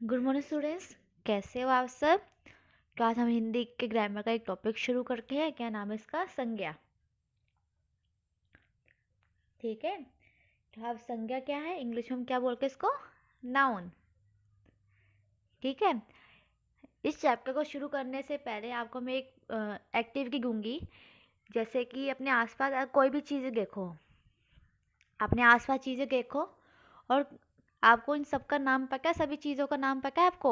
Good morning students. कैसे हो आप सब। तो आज हम हिंदी के ग्रामर का एक टॉपिक शुरू करते हैं। क्या नाम है इसका? संज्ञा। ठीक है। तो अब संज्ञा क्या है, इंग्लिश में हम क्या बोलते हैं इसको? नाउन। ठीक है। इस चैप्टर को शुरू करने से पहले आपको मैं एक एक्टिविटी दूंगी। जैसे कि अपने आसपास कोई भी चीज़ें देखो, अपने आसपास चीज़ें देखो और आपको इन सब का नाम पता है, सभी चीज़ों का नाम पता है आपको?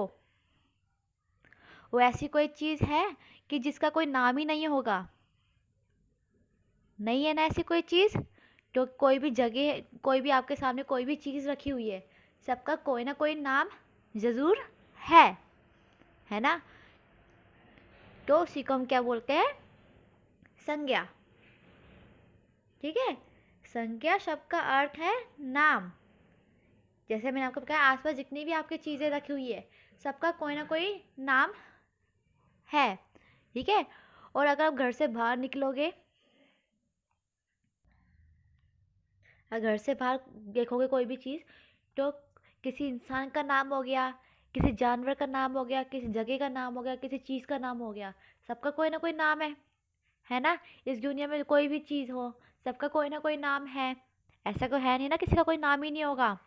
वो ऐसी कोई चीज़ है कि जिसका कोई नाम ही नहीं होगा? नहीं है ना ऐसी कोई चीज़। तो कोई भी जगह, कोई भी आपके सामने कोई भी चीज़ रखी हुई है, सबका कोई ना कोई नाम ज़रूर है ना। तो उसी को हम क्या बोलते हैं? संज्ञा। ठीक है। संज्ञा शब्द का अर्थ है नाम। जैसे मैंने आपको बताया, आसपास जितनी भी आपकी चीज़ें रखी हुई है, सबका कोई ना कोई नाम है। ठीक है। और अगर आप घर से बाहर निकलोगे, अगर घर से बाहर देखोगे कोई भी चीज़, तो किसी इंसान का नाम हो गया, किसी जानवर का नाम हो गया, किसी जगह का नाम हो गया, किसी चीज़ का नाम हो गया, सबका कोई ना कोई नाम है ना। इस दुनिया में कोई भी चीज़ हो, सबका कोई ना कोई नाम है। ऐसा कोई है नहीं ना किसी का कोई नाम ही नहीं होगा।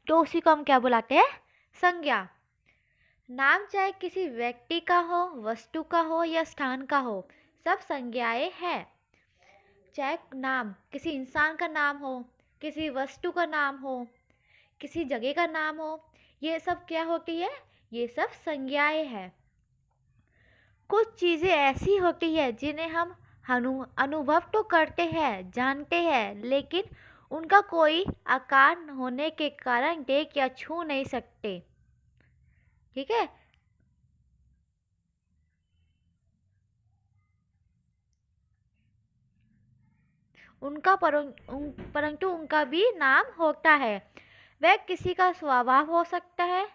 तो उसी को हम क्या बुलाते हैं? संज्ञा। नाम चाहे किसी व्यक्ति का हो, वस्तु का हो या स्थान का हो, सब संज्ञाएं हैं। चाहे नाम किसी इंसान का नाम हो, किसी वस्तु का नाम हो, किसी जगह का नाम हो, ये सब क्या होती है? ये सब संज्ञाएं हैं। कुछ चीज़ें ऐसी होती है जिन्हें हम अनुभव तो करते हैं, जानते हैं, लेकिन उनका कोई आकार होने के कारण देख या छू नहीं सकते। ठीक है। परंतु उनका भी नाम होता है। वह किसी का स्वभाव हो सकता है,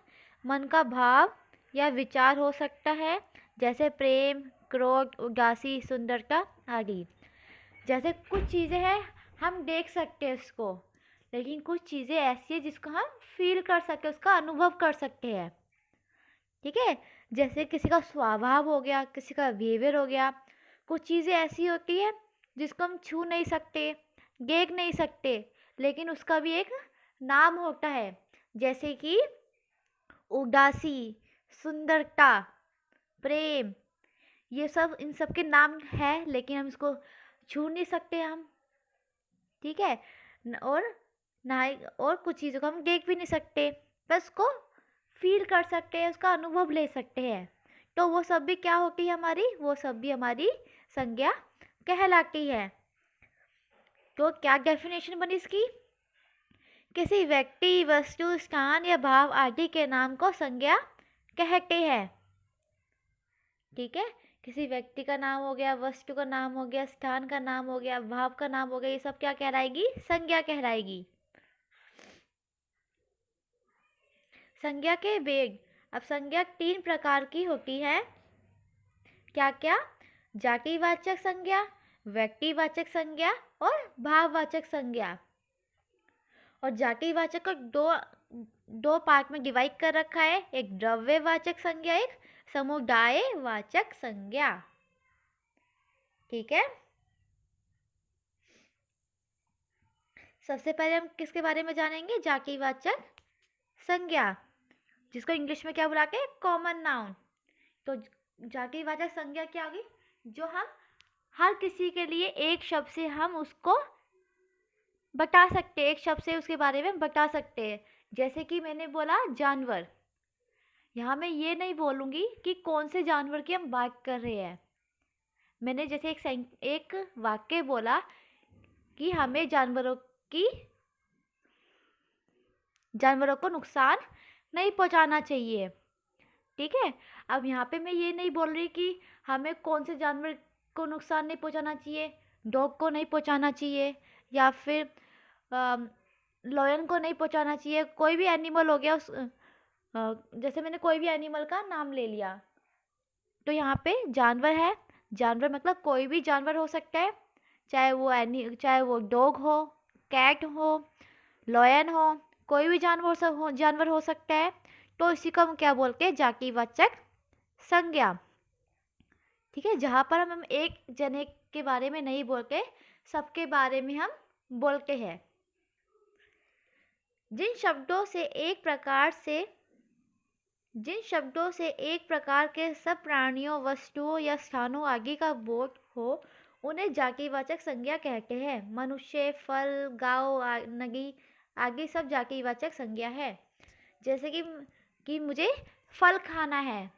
मन का भाव या विचार हो सकता है, जैसे प्रेम, क्रोध, उदासी, सुंदरता आदि। जैसे कुछ चीज़ें हैं, हम देख सकते हैं उसको, लेकिन कुछ चीज़ें ऐसी है जिसको हम फील कर सकते हैं, उसका अनुभव कर सकते हैं। ठीक है। जैसे किसी का स्वभाव हो गया, किसी का बिहेवियर हो गया। कुछ चीज़ें ऐसी होती है जिसको हम छू नहीं सकते, देख नहीं सकते, लेकिन उसका भी एक नाम होता है। जैसे कि उदासी, सुंदरता, प्रेम, ये सब इन सब के नाम है, लेकिन हम इसको छू नहीं सकते हम। ठीक है। और ना और कुछ चीज़ों को हम देख भी नहीं सकते, बस उसको फील कर सकते हैं, उसका अनुभव ले सकते हैं। तो वो सब भी क्या होती है हमारी? वो सब भी हमारी संज्ञा कहलाती है। तो क्या डेफिनेशन बनी इसकी? किसी व्यक्ति, वस्तु, स्थान या भाव आदि के नाम को संज्ञा कहते हैं। ठीक है। किसी व्यक्ति का नाम हो गया, वस्तु का नाम हो गया, स्थान का नाम हो गया, भाव का नाम हो गया, ये सब क्या कहलाएगी? संज्ञा कहलाएगी। संज्ञा के भेद। अब संज्ञा 3 प्रकार की होती है। क्या क्या? जातिवाचक संज्ञा, व्यक्तिवाचक संज्ञा और भाववाचक संज्ञा। और जातिवाचक को दो दो पार्ट में डिवाइड कर रखा है, एक द्रव्यवाचक संज्ञा, एक समुदायवाचक संज्ञा। ठीक है। सबसे पहले हम किसके बारे में जानेंगे? जातिवाचक संज्ञा, जिसको इंग्लिश में क्या बुलाते हैं? Common noun. तो जातिवाचक संज्ञा क्या होगी? जो हम हर किसी के लिए एक शब्द से हम उसको बता सकते हैं, एक शब्द से उसके बारे में बता सकते हैं। जैसे कि मैंने बोला जानवर, यहाँ मैं ये नहीं बोलूँगी कि कौन से जानवर की हम बात कर रहे हैं। मैंने जैसे एक वाक्य बोला कि हमें जानवरों को नुकसान नहीं पहुंचाना चाहिए। ठीक है। अब यहाँ पे मैं ये नहीं बोल रही कि हमें कौन से जानवर को नुकसान नहीं पहुंचाना चाहिए, डॉग को नहीं पहुंचाना चाहिए, या फिर लॉयन को नहीं पहुंचाना चाहिए। कोई भी एनिमल हो गया, जैसे मैंने कोई भी एनिमल का नाम ले लिया, तो यहाँ पे जानवर है। जानवर मतलब कोई भी जानवर हो सकता है, चाहे वो डॉग हो, कैट हो, लॉयन हो, कोई भी जानवर हो सकता है। तो इसी को हम क्या बोलते हैं, जातिवाचक संज्ञा। ठीक है, जहाँ पर हम एक जने के बारे में नहीं बोलते, सबके बारे में हम बोलते हैं। जिन शब्दों से एक प्रकार के सब प्राणियों, वस्तुओं या स्थानों आदि का बोध हो, उन्हें जातिवाचक संज्ञा कहते हैं। मनुष्य, फल, गांव, नदी आदि सब जातिवाचक संज्ञा है। जैसे कि मुझे फल खाना है,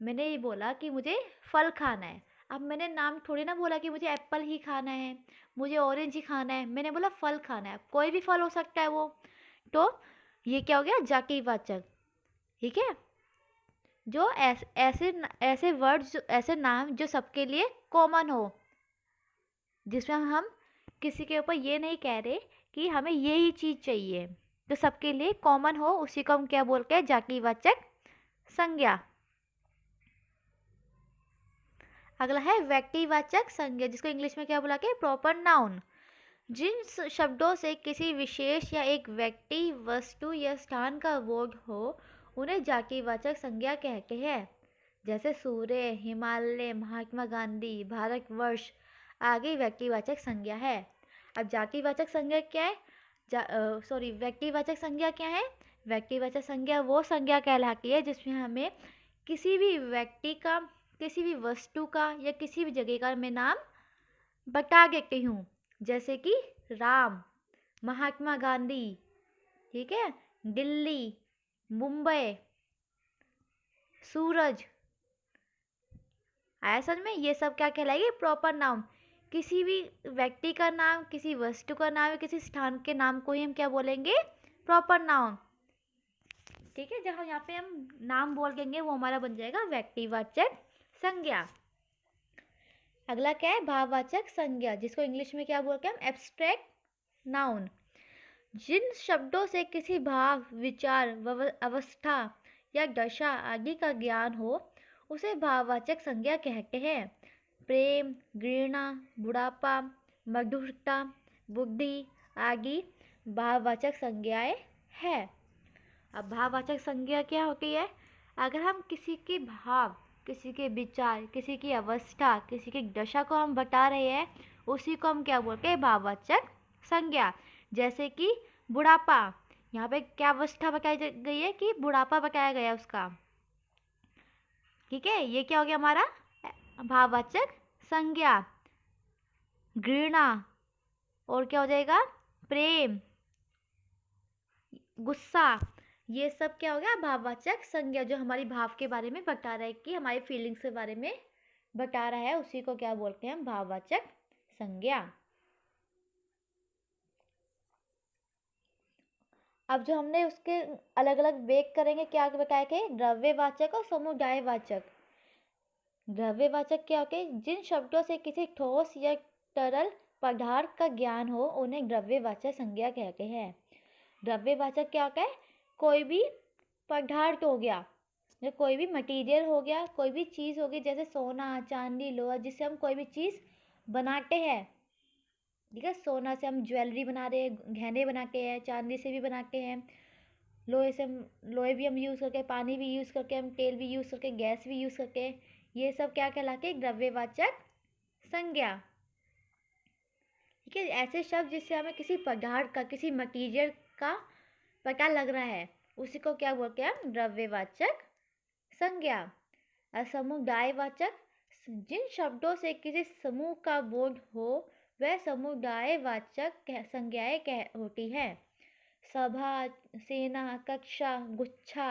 मैंने ये बोला कि मुझे फल खाना है। अब मैंने नाम थोड़ी ना बोला कि मुझे एप्पल ही खाना है, मुझे ऑरेंज ही खाना है, मैंने बोला फल खाना है। कोई भी फल हो सकता है वो। तो ये क्या हो गया, जातिवाचक। ठीक है, जो ऐसे वर्ड्स, ऐसे नाम जो सबके लिए कॉमन हो, जिसमें हम किसी के ऊपर ये नहीं कह रहे कि हमें ये ही चीज़ चाहिए, तो सबके लिए कॉमन हो, उसी को हम क्या बोलते हैं, जातिवाचक संज्ञा। अगला है व्यक्तिवाचक संज्ञा, जिसको इंग्लिश में क्या बोला के, प्रॉपर नाउन। जिन शब्दों से किसी विशेष या एक व्यक्ति, वस्तु या स्थान का बोध हो, उन्हें जातिवाचक संज्ञा कहते हैं। जैसे सूर्य, हिमालय, महात्मा गांधी, भारतवर्ष आगे व्यक्तिवाचक संज्ञा है। अब जातिवाचक संज्ञा क्या है, व्यक्तिवाचक संज्ञा क्या है। व्यक्तिवाचक संज्ञा वो संज्ञा कहलाती है जिसमें हमें किसी भी व्यक्ति का, किसी भी वस्तु का या किसी भी जगह का मैं नाम बता देती हूँ। जैसे कि राम, महात्मा गांधी, ठीक है, दिल्ली, मुंबई, सूरज। आया समझ में, ये सब क्या कहलाएगी, प्रॉपर नाउन। किसी भी व्यक्ति का नाम, किसी वस्तु का नाम या किसी स्थान के नाम को ही हम क्या बोलेंगे, प्रॉपर नाउन। ठीक है, जहाँ यहाँ पे हम नाम बोल देंगे वो हमारा बन जाएगा व्यक्तिवाचक संज्ञा। अगला क्या है, भाववाचक संज्ञा, जिसको इंग्लिश में क्या बोलते हैं हम, एब्स्ट्रैक्ट नाउन। जिन शब्दों से किसी भाव, विचार, अवस्था या दशा आदि का ज्ञान हो, उसे भाववाचक संज्ञा कहते हैं। प्रेम, घृणा, बुढ़ापा, मधुरता, बुद्धि आदि भाववाचक संज्ञाएं हैं। अब भाववाचक संज्ञा क्या होती है, अगर हम किसी के भाव, किसी के विचार, किसी की अवस्था, किसी की दशा को हम बता रहे हैं, उसी को हम क्या बोलते हैं, भाववाचक संज्ञा। जैसे कि बुढ़ापा, यहाँ पे क्या अवस्था बताई गई है, कि बुढ़ापा बताया गया उसका। ठीक है, ये क्या हो गया हमारा भाववाचक संज्ञा। घृणा, और क्या हो जाएगा, प्रेम, गुस्सा, ये सब क्या हो गया, भाववाचक संज्ञा, जो हमारी भाव के बारे में बता रहा है, कि हमारी फीलिंग्स के बारे में बता रहा है, उसी को क्या बोलते हैं हम, भाववाचक संज्ञा। अब जो हमने उसके अलग अलग वेग करेंगे, क्या बताए थे, द्रव्यवाचक और समुदायवाचक। द्रव्यवाचक क्या होते हैं, जिन शब्दों से किसी ठोस या तरल पदार्थ का ज्ञान हो, उन्हें द्रव्यवाचक संज्ञा कहते हैं। द्रव्यवाचक क्या होता है, कोई भी पदार्थ हो गया, या कोई भी मटेरियल हो गया, कोई भी चीज़ होगी, जैसे सोना, चांदी, लोहा, जिससे हम कोई भी चीज़ बनाते हैं। ठीक है, सोना से हम ज्वेलरी बना रहे हैं, गहने बनाते हैं, चांदी से भी बनाते हैं, लोहे भी हम यूज़ करके, पानी भी यूज़ करके, हम तेल भी यूज़ करके, गैस भी यूज़ करके, ये सब क्या कहलाते हैं, द्रव्यवाचक संज्ञा। ठीक है, ऐसे शब्द जिससे हमें किसी पदार्थ का, किसी मटीरियल का पता लग रहा है, उसी को क्या बोलते हैं हम, द्रव्यवाचक संज्ञा। समुदायवाचक, जिन शब्दों से किसी समूह का बोध हो, वह समुदायवाचक संज्ञाएं होती है। सभा, सेना, कक्षा, गुच्छा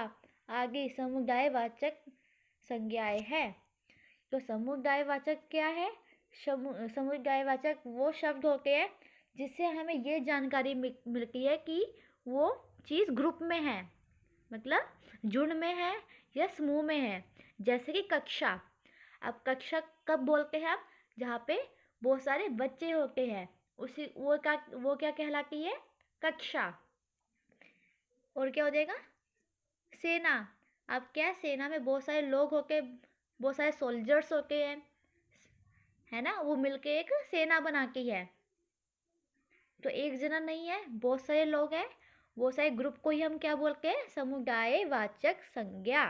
आदि समुदायवाचक संज्ञाएं हैं। तो समुदायवाचक क्या है, समुदायवाचक वो शब्द होते हैं जिससे हमें ये जानकारी मिलती है कि वो चीज़ ग्रुप में है, मतलब झुंड में है या समूह में है। जैसे कि कक्षा, अब कक्षा कब बोलते हैं आप, जहाँ पे बहुत सारे बच्चे होते हैं, उसी वो क्या कहलाती है, कक्षा। और क्या हो जाएगा, सेना। अब क्या है, सेना में बहुत सारे लोग होते, बहुत सारे सोल्जर्स होते हैं, है ना, वो मिलके एक सेना बनाती है। तो एक जना नहीं है, बहुत सारे लोग हैं, वो सारे ग्रुप को ही हम क्या बोलते हैं? समुदायवाचक संज्ञा।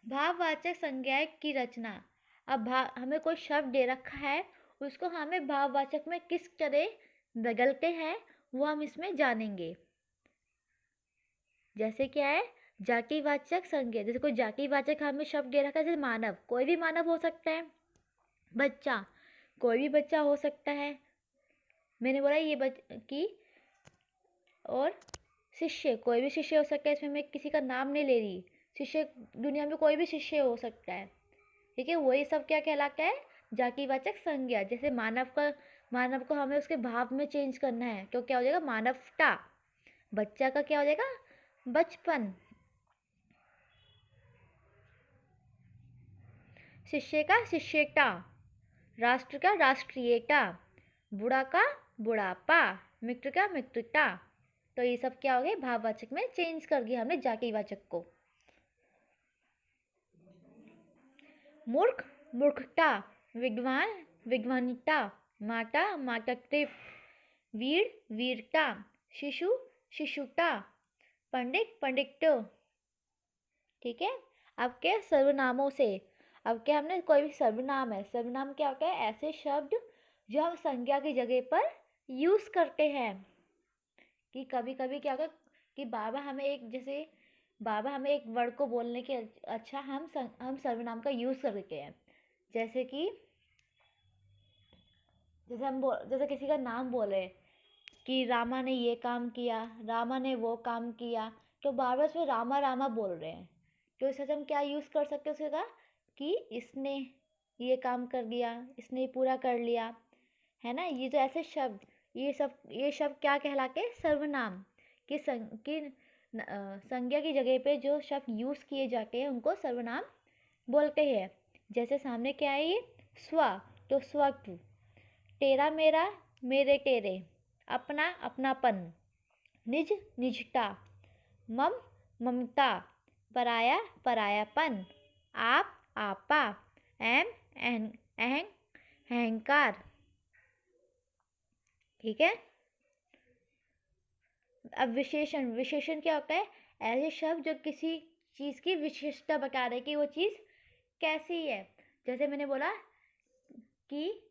भाववाचक संज्ञा की रचना। अब हमें कोई शब्द दे रखा है, उसको हमें भाववाचक में किस तरह बदलते हैं वो हम इसमें जानेंगे। जैसे क्या है? जातिवाचक संज्ञा। जैसे कोई जातिवाचक हमें शब्द दे रखा है, जैसे मानव, कोई भी मानव हो सकता है। बच्चा, कोई भी बच्चा हो सकता है, मैंने बोला ये की। और शिष्य, कोई भी शिष्य हो सकता है, इसमें मैं किसी का नाम नहीं ले रही। शिष्य, दुनिया में कोई भी शिष्य हो सकता है, ठीक है। वही सब क्या कहलाता है? जातिवाचक संज्ञा। जैसे मानव को हमें उसके भाव में चेंज करना है, तो क्या हो जाएगा? मानवता। बच्चा का क्या हो जाएगा? बचपन। शिष्य का शिष्यता। राष्ट्र का राष्ट्रीयता। बूढ़ा का बुढ़ापा। मित्र का मित्रता। तो ये सब क्या हो गए? भाववाचक में चेंज कर दिया हमने जातिवाचक को। मूर्ख, मूर्खता। विद्वान, विद्वानिता। माता, मातृत्व। वीर, वीरता। शिशु, शिशुता। पंडित, पंडित्य। ठीक है। अब क्या? सर्वनामों से। अब क्या, हमने कोई भी सर्वनाम है, सर्वनाम क्या होता है? ऐसे शब्द जो हम संज्ञा की जगह पर यूज करते हैं। कि कभी कभी क्या होगा कि बाबा हमें एक वर्ड को बोलने के अच्छा हम सर्वनाम का यूज करते हैं। जैसे कि जैसे किसी का नाम बोले कि रामा ने ये काम किया, रामा ने वो काम किया, तो बार बार उसमें रामा रामा बोल रहे हैं। तो इस वजह से हम क्या यूज़ कर सकते हैं उसका? कि इसने ये काम कर दिया, इसने ये पूरा कर लिया, है ना। ये जो ऐसे शब्द, ये शब्द क्या कहलाते? सर्वनाम। संज्ञा की जगह पे जो शब्द यूज़ किए जाते हैं उनको सर्वनाम बोलते हैं। जैसे सामने क्या है? ये स्व, तो स्वत्व। तेरा मेरा, मेरे तेरे। अपना, अपनापन। निज, निजता। मम, ममता। पराया, परायापन। आप, आपा। अहम, अहं, अहंकार। ठीक है। अब विशेषण। विशेषण क्या होता है? ऐसे शब्द जो किसी चीज़ की विशेषता बता रहे कि वो चीज़ कैसी है। जैसे मैंने बोला कि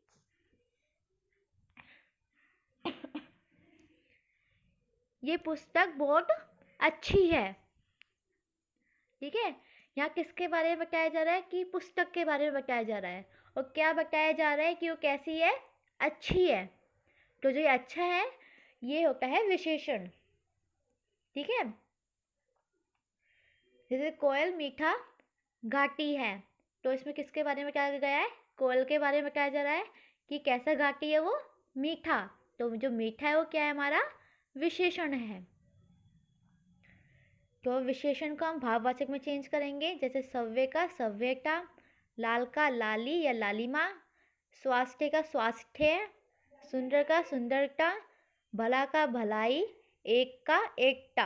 ये पुस्तक बहुत अच्छी है। ठीक है। यहाँ किसके बारे में बताया जा रहा है? कि पुस्तक के बारे में बताया जा रहा है। और क्या बताया जा रहा है? कि वो कैसी है? अच्छी है। तो जो ये अच्छा है, ये होता है विशेषण। ठीक है। जैसे कोयल मीठा घाटी है, तो इसमें किसके बारे में बताया गया है? कोयल के बारे में बताया जा रहा है कि कैसा घाटी है वो? मीठा। तो जो मीठा है वो क्या है? हमारा विशेषण है। तो विशेषण को हम भाववाचक में चेंज करेंगे। जैसे सव्य का सव्यता। लाल का लाली या लालिमा। स्वास्थ्य का स्वास्थ्य। सुंदर का सुंदरता। भला का भलाई। एक का एकता।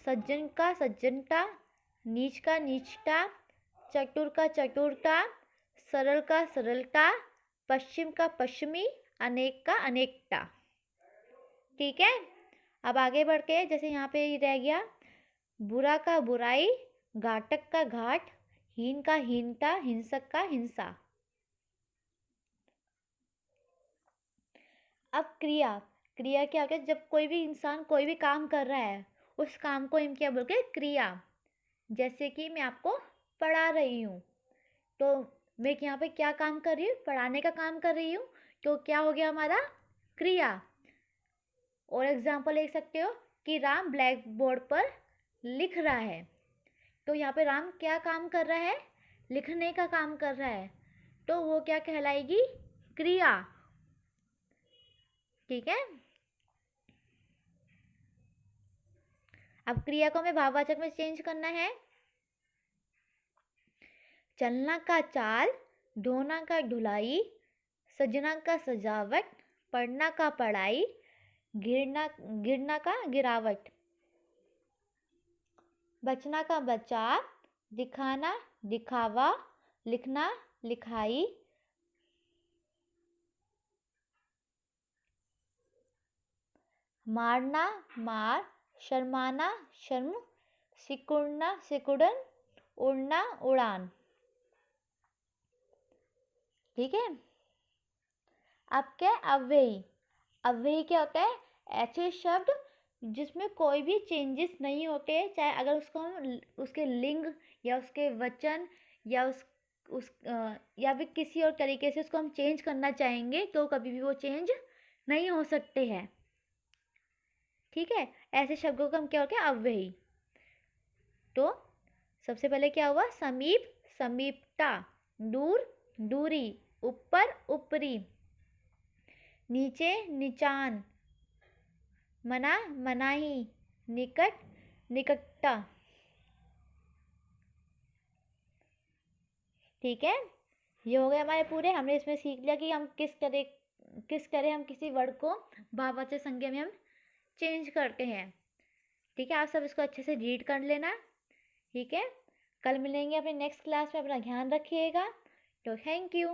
सज्जन का सज्जनता। नीच का नीचता। चतुर का चतुरता। सरल का सरलता। पश्चिम का पश्चिमी। अनेक का अनेकता। ठीक है। अब आगे बढ़ते हैं। जैसे यहाँ पे रह गया बुरा का बुराई। घातक का घाट। हीन का हीनता। हिंसक का हिंसा। अब क्रिया। क्रिया क्या होता है? जब कोई भी इंसान कोई भी काम कर रहा है, उस काम को हम क्या बोलते हैं? क्रिया। जैसे कि मैं आपको पढ़ा रही हूँ, तो मैं यहाँ पे क्या काम कर रही हूँ? पढ़ाने का काम कर रही हूँ। तो क्या हो गया हमारा? क्रिया। और एग्जाम्पल ले सकते हो कि राम ब्लैक बोर्ड पर लिख रहा है। तो यहाँ पे राम क्या काम कर रहा है? लिखने का काम कर रहा है। तो वो क्या कहलाएगी? क्रिया। ठीक है। अब क्रिया को हमें भाववाचक में चेंज करना है। चलना का चाल। ढोना का ढुलाई। सजना का सजावट। पढ़ना का पढ़ाई। गिरना गिरना का गिरावट। बचना का बचाव। दिखाना दिखावा। लिखना लिखाई। मारना मार, शर्माना शर्म, सिकुड़ना सिकुड़न, उड़ना उड़ान। ठीक है। अब क्या है अव्ययी। अव्ययी क्या होता है? ऐसे शब्द जिसमें कोई भी चेंजेस नहीं होते, चाहे अगर उसको हम उसके लिंग या उसके वचन या या फिर किसी और तरीके से उसको हम चेंज करना चाहेंगे तो कभी भी वो चेंज नहीं हो सकते हैं। ठीक है। ऐसे शब्दों का हम क्या होता है अव्ययी। तो सबसे पहले क्या हुआ? समीप समीपता, दूर दूरी, ऊपर ऊपरी, नीचे निचान, मना मनाही, निकट निकटता। ठीक है। ये हो गए हमारे पूरे। हमने इसमें सीख लिया कि हम किस तरह हम किसी वर्ड को भाववाचक संज्ञा में हम चेंज करते हैं। ठीक है। आप सब इसको अच्छे से रीड कर लेना। ठीक है। कल मिलेंगे अपने नेक्स्ट क्लास में। अपना ध्यान रखिएगा। तो थैंक यू।